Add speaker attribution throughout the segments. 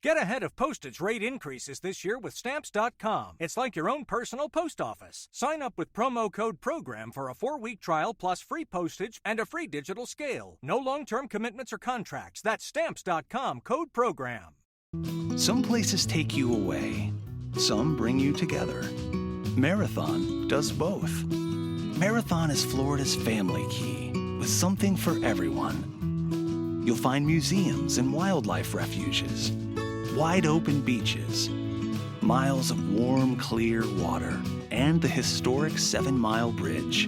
Speaker 1: Get ahead of postage rate increases this year with Stamps.com. It's like your own personal post office. Sign up with promo code PROGRAM for a 4-week trial plus free postage and a free digital scale. No long-term commitments or contracts. That's Stamps.com, code PROGRAM.
Speaker 2: Some places take you away. Some bring you together. Marathon does both. Marathon is Florida's family key, with something for everyone. You'll find museums and wildlife refuges, wide open beaches, miles of warm, clear water, and the historic 7-mile bridge.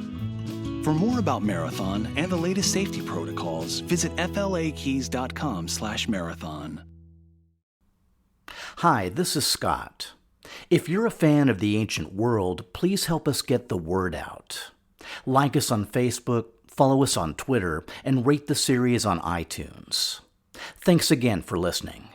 Speaker 2: For more about Marathon and the latest safety protocols, visit flakeys.com/marathon.
Speaker 3: Hi, this is Scott. If you're a fan of the ancient world, please help us get the word out. Like us on Facebook, follow us on Twitter, and rate the series on iTunes. Thanks again for listening.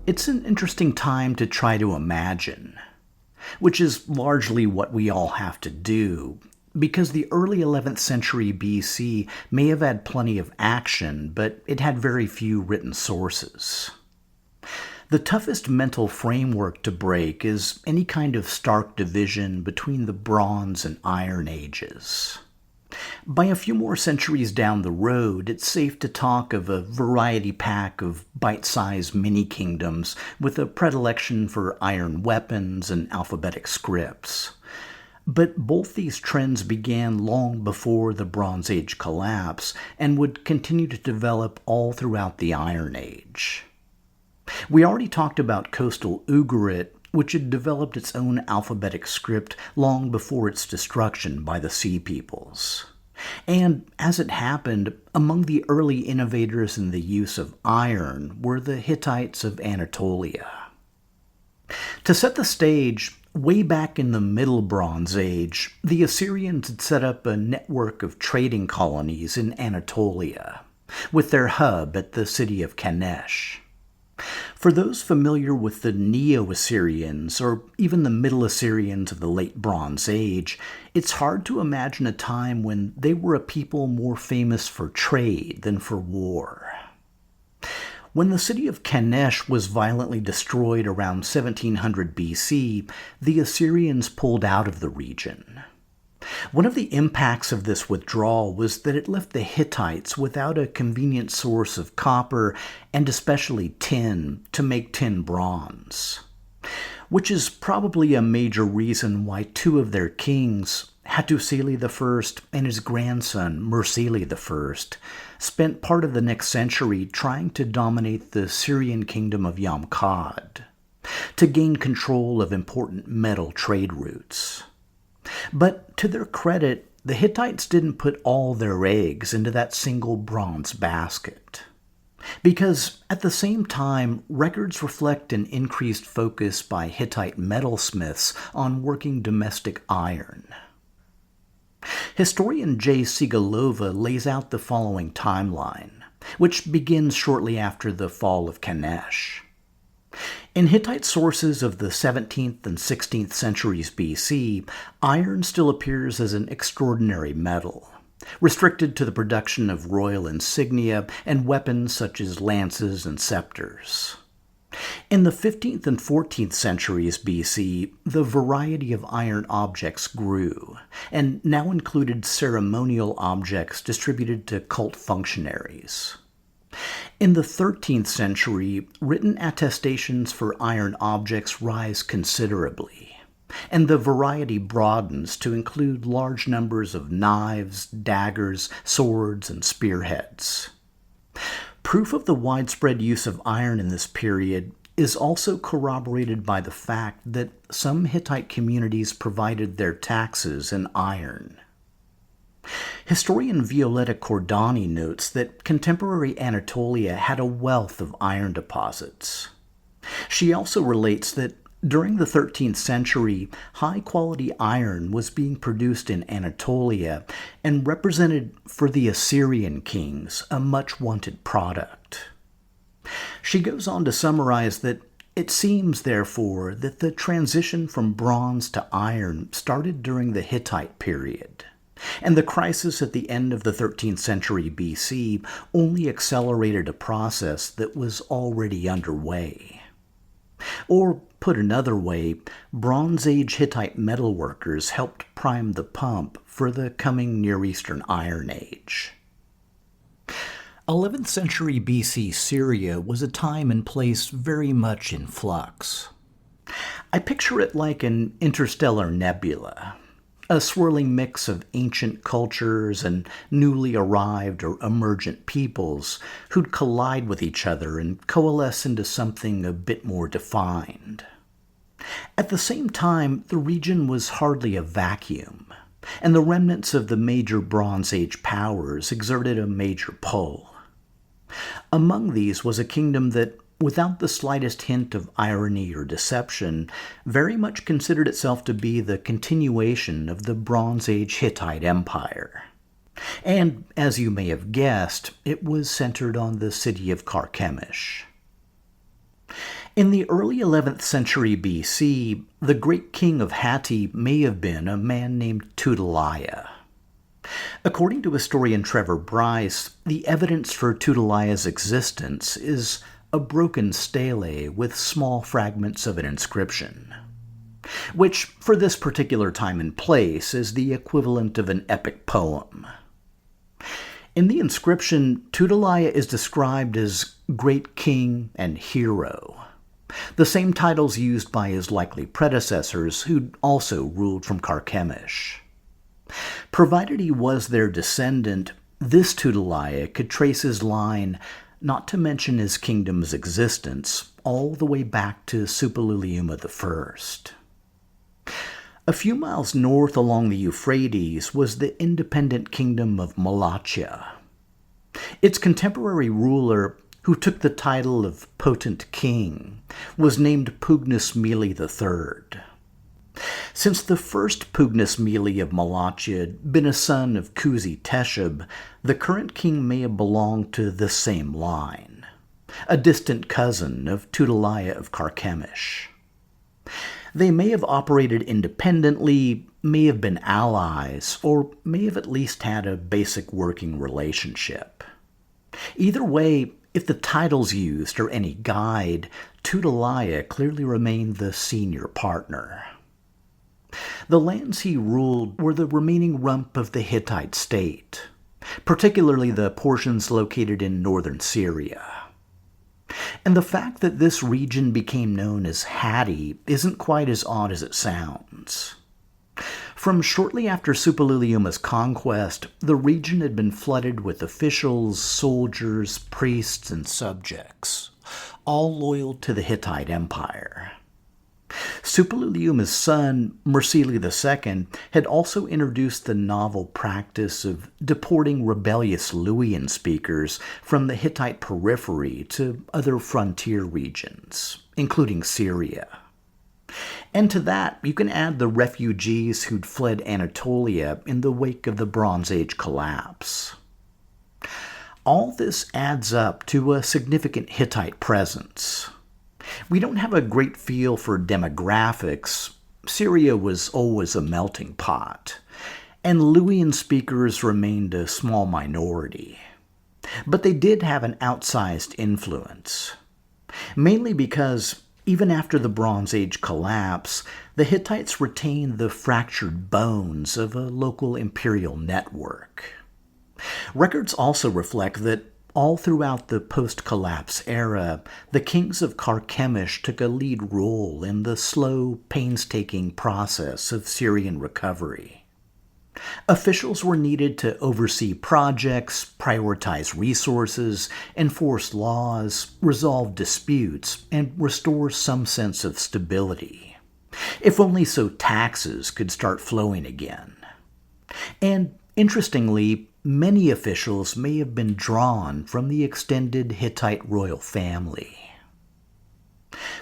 Speaker 3: It's an interesting time to try to imagine, which is largely what we all have to do, because the early 11th century BC may have had plenty of action, but it had very few written sources. The toughest mental framework to break is any kind of stark division between the Bronze and Iron Ages. By a few more centuries down the road, it's safe to talk of a variety pack of bite-sized mini-kingdoms with a predilection for iron weapons and alphabetic scripts. But both these trends began long before the Bronze Age collapse and would continue to develop all throughout the Iron Age. We already talked about coastal Ugarit, which had developed its own alphabetic script long before its destruction by the Sea Peoples. And, as it happened, among the early innovators in the use of iron were the Hittites of Anatolia. To set the stage, way back in the Middle Bronze Age, the Assyrians had set up a network of trading colonies in Anatolia, with their hub at the city of Kanesh. For those familiar with the Neo-Assyrians, or even the Middle Assyrians of the Late Bronze Age, it's hard to imagine a time when they were a people more famous for trade than for war. When the city of Kanesh was violently destroyed around 1700 BC, the Assyrians pulled out of the region. One of the impacts of this withdrawal was that it left the Hittites without a convenient source of copper and especially tin to make tin bronze, which is probably a major reason why two of their kings, Hattusili I and his grandson Mursili I, spent part of the next century trying to dominate the Syrian kingdom of Yamkad, to gain control of important metal trade routes. But to their credit, the Hittites didn't put all their eggs into that single bronze basket. Because at the same time, records reflect an increased focus by Hittite metalsmiths on working domestic iron. Historian J. Sigalova lays out the following timeline, which begins shortly after the fall of Kanesh. In Hittite sources of the 17th and 16th centuries BC, iron still appears as an extraordinary metal, restricted to the production of royal insignia and weapons such as lances and scepters. In the 15th and 14th centuries BC, the variety of iron objects grew, and now included ceremonial objects distributed to cult functionaries. In the 13th century, written attestations for iron objects rise considerably, and the variety broadens to include large numbers of knives, daggers, swords, and spearheads. Proof of the widespread use of iron in this period is also corroborated by the fact that some Hittite communities provided their taxes in iron. Historian Violetta Cordani notes that contemporary Anatolia had a wealth of iron deposits. She also relates that during the 13th century, high-quality iron was being produced in Anatolia and represented for the Assyrian kings a much-wanted product. She goes on to summarize that it seems, therefore, that the transition from bronze to iron started during the Hittite period, and the crisis at the end of the 13th century BC only accelerated a process that was already underway. Or, put another way, Bronze Age Hittite metalworkers helped prime the pump for the coming Near Eastern Iron Age. 11th century BC Syria was a time and place very much in flux. I picture it like an interstellar nebula, a swirling mix of ancient cultures and newly arrived or emergent peoples who'd collide with each other and coalesce into something a bit more defined. At the same time, the region was hardly a vacuum, and the remnants of the major Bronze Age powers exerted a major pull. Among these was a kingdom that, without the slightest hint of irony or deception, very much considered itself to be the continuation of the Bronze Age Hittite Empire. And, as you may have guessed, it was centered on the city of Carchemish. In the early 11th century BC, the Great King of Hatti may have been a man named Tudaliah. According to historian Trevor Bryce, the evidence for Tudaliah's existence is a broken stele with small fragments of an inscription, which, for this particular time and place, is the equivalent of an epic poem. In the inscription, Tudaliah is described as Great King and Hero, the same titles used by his likely predecessors who'd also ruled from Carchemish. Provided he was their descendant, this Tudaliah could trace his line, not to mention his kingdom's existence, all the way back to Suppiluliuma I. A few miles north along the Euphrates was the independent kingdom of Malachia. Its contemporary ruler, who took the title of Potent King, was named Pugnus Mili III. Since the first Pugnus Mili of Malachia had been a son of Kuzi Teshub, the current king may have belonged to the same line, a distant cousin of Tudaliah of Carchemish. They may have operated independently, may have been allies, or may have at least had a basic working relationship. Either way, if the titles used are any guide, Tudaliah clearly remained the senior partner. The lands he ruled were the remaining rump of the Hittite state, particularly the portions located in northern Syria. And the fact that this region became known as Hatti isn't quite as odd as it sounds. From shortly after Suppiluliuma's conquest, the region had been flooded with officials, soldiers, priests, and subjects, all loyal to the Hittite Empire. Suppiluliuma's son, Mursili II, had also introduced the novel practice of deporting rebellious Luwian speakers from the Hittite periphery to other frontier regions, including Syria. And to that, you can add the refugees who'd fled Anatolia in the wake of the Bronze Age collapse. All this adds up to a significant Hittite presence. We don't have a great feel for demographics. Syria was always a melting pot, and Luwian speakers remained a small minority. But they did have an outsized influence, mainly because even after the Bronze Age collapse, the Hittites retained the fractured bones of a local imperial network. Records also reflect that all throughout the post-collapse era, the kings of Carchemish took a lead role in the slow, painstaking process of Syrian recovery. Officials were needed to oversee projects, prioritize resources, enforce laws, resolve disputes, and restore some sense of stability, if only so taxes could start flowing again. And interestingly, many officials may have been drawn from the extended Hittite royal family.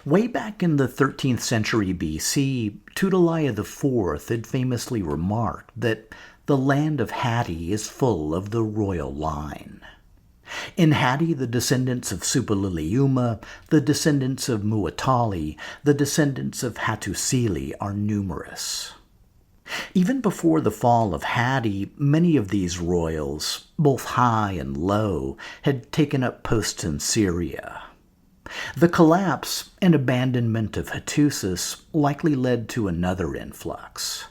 Speaker 3: Way back in the 13th century BC, Tudaliah IV had famously remarked that the land of Hatti is full of the royal line. In Hatti, the descendants of Suppiluliuma, the descendants of Muatali, the descendants of Hattusili are numerous. Even before the fall of Hatti, many of these royals, both high and low, had taken up posts in Syria. The collapse and abandonment of Hattusis likely led to another influx.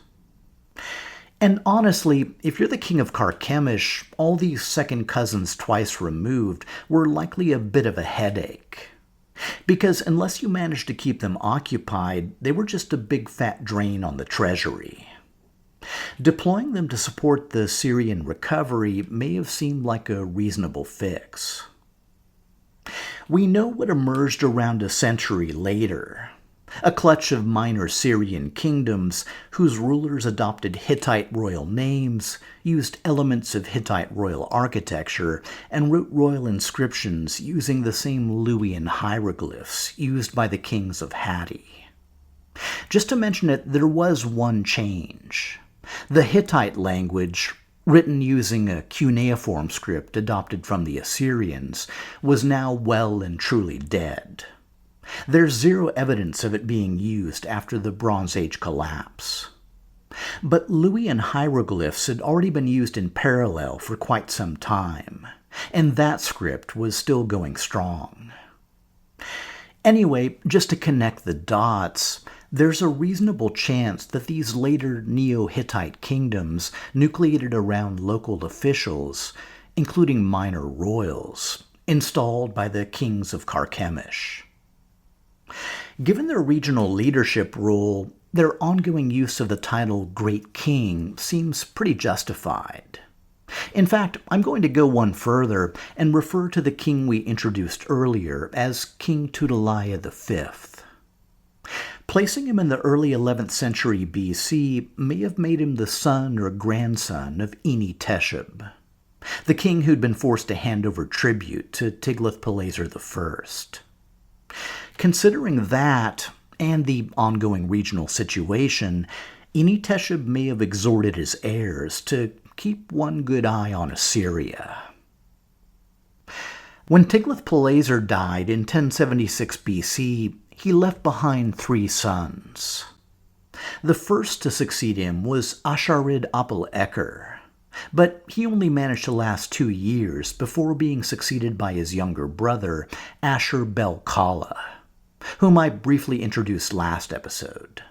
Speaker 3: And honestly, if you're the king of Carchemish, all these second cousins twice removed were likely a bit of a headache. Because unless you managed to keep them occupied, they were just a big fat drain on the treasury. Deploying them to support the Syrian recovery may have seemed like a reasonable fix. We know what emerged around a century later. A clutch of minor Syrian kingdoms whose rulers adopted Hittite royal names, used elements of Hittite royal architecture, and wrote royal inscriptions using the same Luwian hieroglyphs used by the kings of Hatti. Just to mention it, there was one change. The Hittite language, written using a cuneiform script adopted from the Assyrians, was now well and truly dead. There's zero evidence of it being used after the Bronze Age collapse. But Luwian hieroglyphs had already been used in parallel for quite some time, and that script was still going strong. Anyway, just to connect the dots, there's a reasonable chance that these later Neo-Hittite kingdoms nucleated around local officials, including minor royals, installed by the kings of Carchemish. Given their regional leadership role, their ongoing use of the title Great King seems pretty justified. In fact, I'm going to go one further and refer to the king we introduced earlier as King Tudaliah V. Placing him in the early 11th century BC may have made him the son or grandson of Enitesheb, the king who'd been forced to hand over tribute to Tiglath-Pileser I. Considering that, and the ongoing regional situation, Enitesheb may have exhorted his heirs to keep one good eye on Assyria. When Tiglath-Pileser died in 1076 BC, he left behind 3 sons. The first to succeed him was Ashur-bel-kala, but he only managed to last 2 years before being succeeded by his younger brother, Ashur-bel-kala, whom I briefly introduced last episode.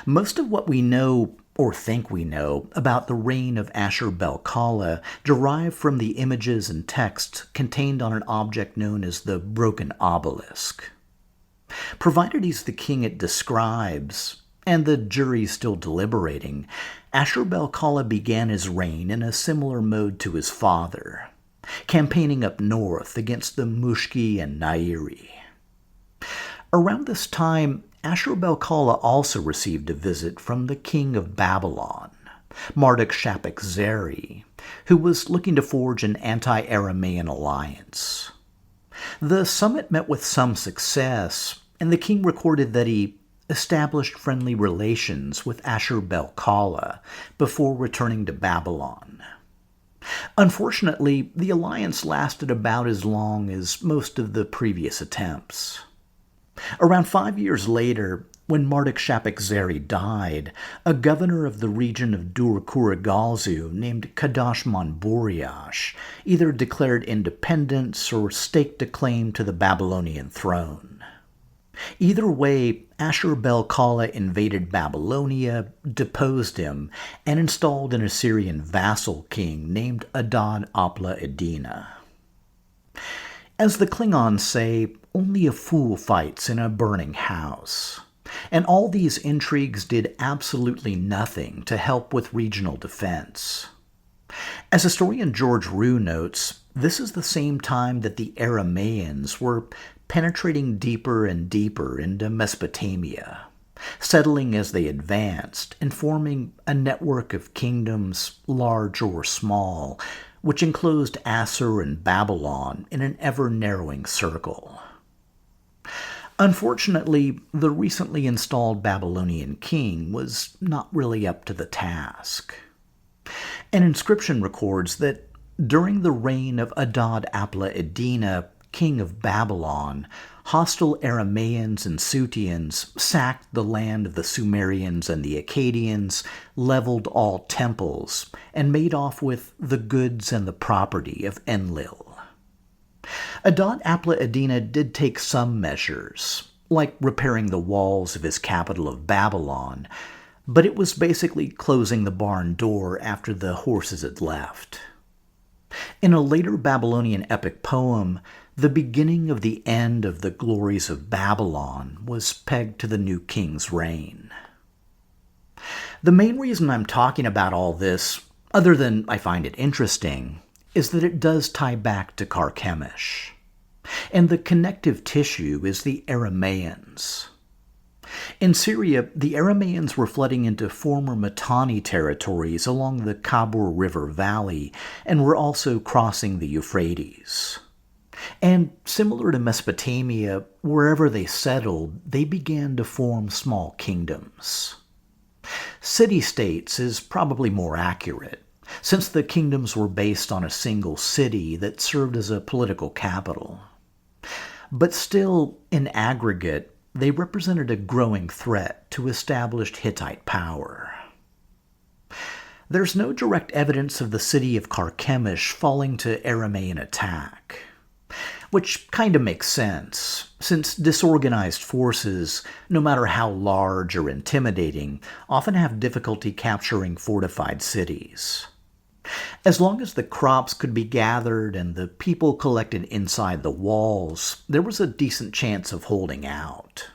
Speaker 3: Most of what we know, or think we know, about the reign of Ashur-bel-kala derive from the images and texts contained on an object known as the Broken Obelisk. Provided he's the king it describes, and the jury's still deliberating, Ashur-bel-kala began his reign in a similar mode to his father, campaigning up north against the Mushki and Nairi. Around this time, Ashur-bel-kala also received a visit from the king of Babylon, Marduk-shapik-zeri, who was looking to forge an anti-Aramaean alliance. The summit met with some success, and the king recorded that he established friendly relations with Ashur-bel-kala before returning to Babylon. Unfortunately, the alliance lasted about as long as most of the previous attempts. Around 5 years later, when Marduk-shapik-zeri died, a governor of the region of Dur-Kurigalzu named Kadash-mon-buriash either declared independence or staked a claim to the Babylonian throne. Either way, Ashur-bel-kala invaded Babylonia, deposed him, and installed an Assyrian vassal king named Adad-apla-iddina. As the Klingons say, only a fool fights in a burning house. And all these intrigues did absolutely nothing to help with regional defense. As historian George Rue notes, this is the same time that the Aramaeans were penetrating deeper and deeper into Mesopotamia, settling as they advanced and forming a network of kingdoms, large or small, which enclosed Assur and Babylon in an ever-narrowing circle. Unfortunately, the recently installed Babylonian king was not really up to the task. An inscription records that During the reign of Adad-apla-iddina, king of Babylon, hostile Aramaeans and Sutians sacked the land of the Sumerians and the Akkadians, leveled all temples, and made off with the goods and the property of Enlil. Adad-apla-iddina did take some measures, like repairing the walls of his capital of Babylon, but it was basically closing the barn door after the horses had left. In a later Babylonian epic poem, the beginning of the end of the glories of Babylon was pegged to the new king's reign. The main reason I'm talking about all this, other than I find it interesting, is that it does tie back to Carchemish. And the connective tissue is the Aramaeans. In Syria, the Aramaeans were flooding into former Mitanni territories along the Khabur River Valley and were also crossing the Euphrates. And similar to Mesopotamia, wherever they settled, they began to form small kingdoms. City-states is probably more accurate, since the kingdoms were based on a single city that served as a political capital. But still, in aggregate, they represented a growing threat to established Hittite power. There's no direct evidence of the city of Carchemish falling to Aramaean attack, which kind of makes sense, since disorganized forces, no matter how large or intimidating, often have difficulty capturing fortified cities. As long as the crops could be gathered and the people collected inside the walls, there was a decent chance of holding out.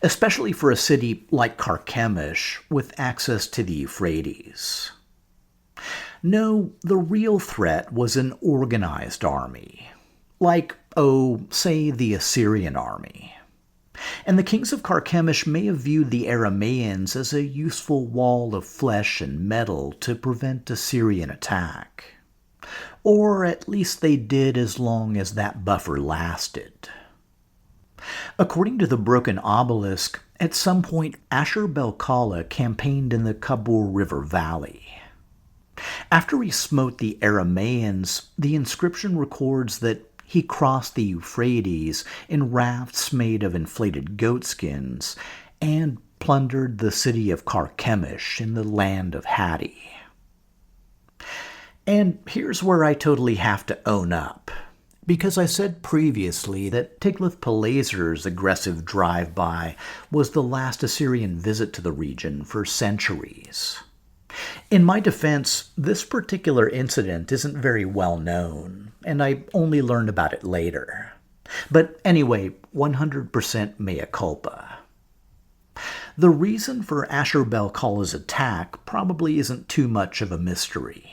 Speaker 3: Especially for a city like Carchemish with access to the Euphrates. No, the real threat was an organized army. Like, say the Assyrian army. And the kings of Carchemish may have viewed the Aramaeans as a useful wall of flesh and metal to prevent Assyrian attack. Or at least they did as long as that buffer lasted. According to the Broken Obelisk, at some point Ashur-bel-kala campaigned in the Khabur River Valley. After he smote the Aramaeans, the inscription records that he crossed the Euphrates in rafts made of inflated goatskins and plundered the city of Carchemish in the land of Hatti. And here's where I totally have to own up, because I said previously that Tiglath-Pileser's aggressive drive-by was the last Assyrian visit to the region for centuries. In my defense, this particular incident isn't very well known, and I only learned about it later. But anyway, 100% mea culpa. The reason for Ashur-bel-kala's attack probably isn't too much of a mystery.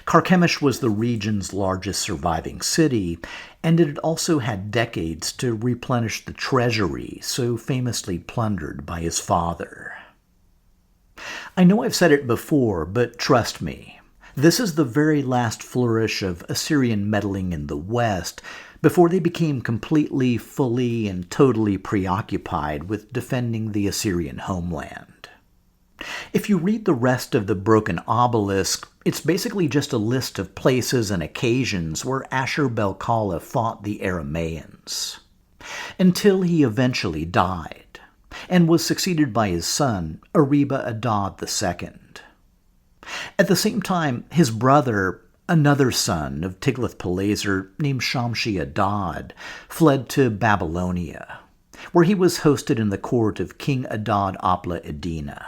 Speaker 3: Carchemish was the region's largest surviving city, and it had also had decades to replenish the treasury so famously plundered by his father. I know I've said it before, but trust me, this is the very last flourish of Assyrian meddling in the West before they became completely, fully, and totally preoccupied with defending the Assyrian homeland. If you read the rest of the Broken Obelisk, it's basically just a list of places and occasions where Ashur-bel-kala fought the Aramaeans, until he eventually died, and was succeeded by his son, Ariba-adad II. At the same time, his brother, another son of Tiglath-Pileser named Shamshi-Adad, fled to Babylonia, where he was hosted in the court of King Adad-apla-iddina,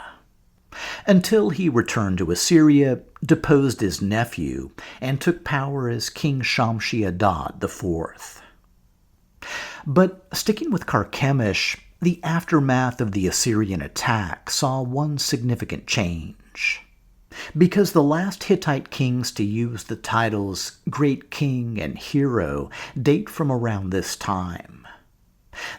Speaker 3: until he returned to Assyria, deposed his nephew, and took power as King Shamshi-Adad IV. But sticking with Carchemish, the aftermath of the Assyrian attack saw one significant change. Because the last Hittite kings to use the titles Great King and Hero date from around this time.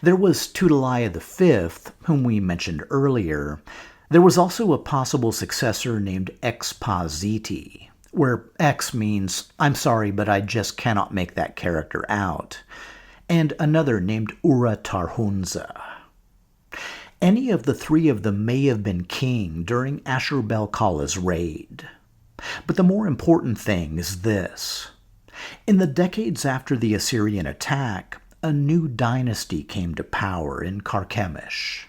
Speaker 3: There was Tudaliah V, whom we mentioned earlier. There was also a possible successor named Expa-ziti, where X means, I'm sorry, but I just cannot make that character out, and another named Ura-tarhunza. Any of the three of them may have been king during Ashur-bel-kala's raid. But the more important thing is this. In the decades after the Assyrian attack, a new dynasty came to power in Carchemish.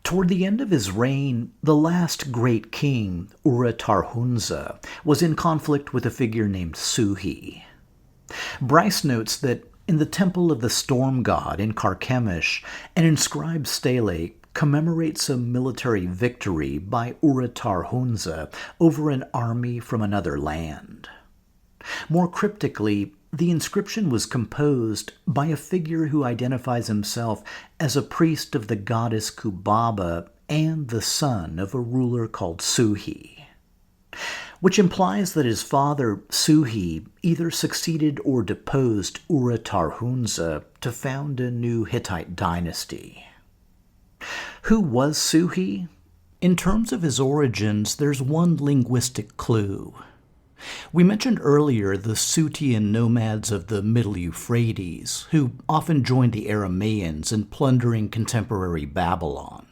Speaker 3: Toward the end of his reign, the last great king, Ura-Tarhunza, was in conflict with a figure named Suhi. Bryce notes that in the temple of the storm god in Carchemish, an inscribed stele commemorates a military victory by Ura-Tarhunza over an army from another land. More cryptically, the inscription was composed by a figure who identifies himself as a priest of the goddess Kubaba and the son of a ruler called Suhi, which implies that his father, Suhi, either succeeded or deposed Ura-Tarhunza to found a new Hittite dynasty. Who was Suhi? In terms of his origins, there's one linguistic clue. We mentioned earlier the Sutian nomads of the Middle Euphrates, who often joined the Aramaeans in plundering contemporary Babylon.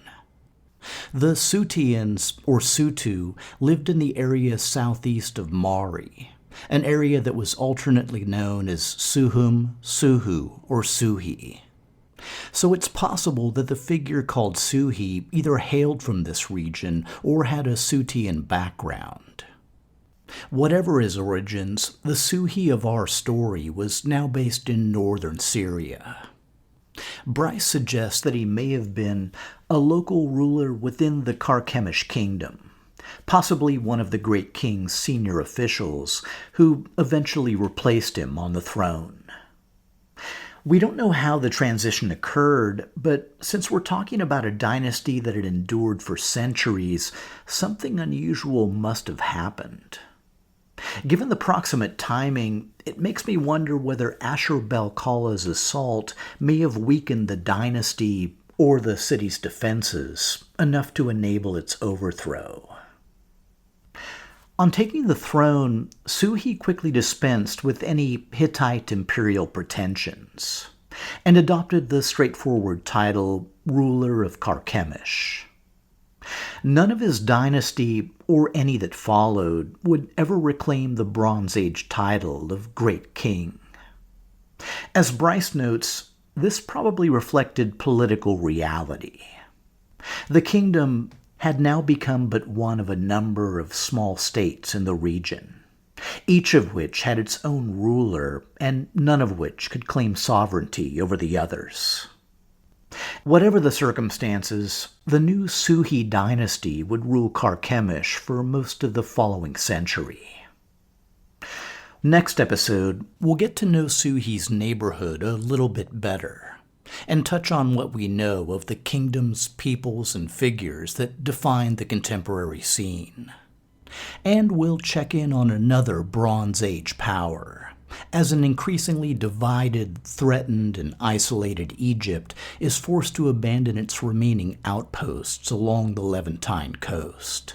Speaker 3: The Sutians, or Sutu, lived in the area southeast of Mari, an area that was alternately known as Suhum, Suhu, or Suhi. So it's possible that the figure called Suhi either hailed from this region or had a Sutian background. Whatever his origins, the Suhi of our story was now based in northern Syria. Bryce suggests that he may have been a local ruler within the Carchemish kingdom, possibly one of the Great King's senior officials, who eventually replaced him on the throne. We don't know how the transition occurred, but since we're talking about a dynasty that had endured for centuries, something unusual must have happened. Given the proximate timing, it makes me wonder whether Ashur-bel-kala's assault may have weakened the dynasty or the city's defenses enough to enable its overthrow. On taking the throne, Suhi quickly dispensed with any Hittite imperial pretensions and adopted the straightforward title ruler of Carchemish. None of his dynasty, or any that followed, would ever reclaim the Bronze Age title of Great King. As Bryce notes, this probably reflected political reality. The kingdom had now become but one of a number of small states in the region, each of which had its own ruler and none of which could claim sovereignty over the others. Whatever the circumstances, the new Suhi dynasty would rule Carchemish for most of the following century. Next episode, we'll get to know Suhi's neighborhood a little bit better, and touch on what we know of the kingdoms, peoples, and figures that define the contemporary scene. And we'll check in on another Bronze Age power, as an increasingly divided, threatened, and isolated Egypt is forced to abandon its remaining outposts along the Levantine coast.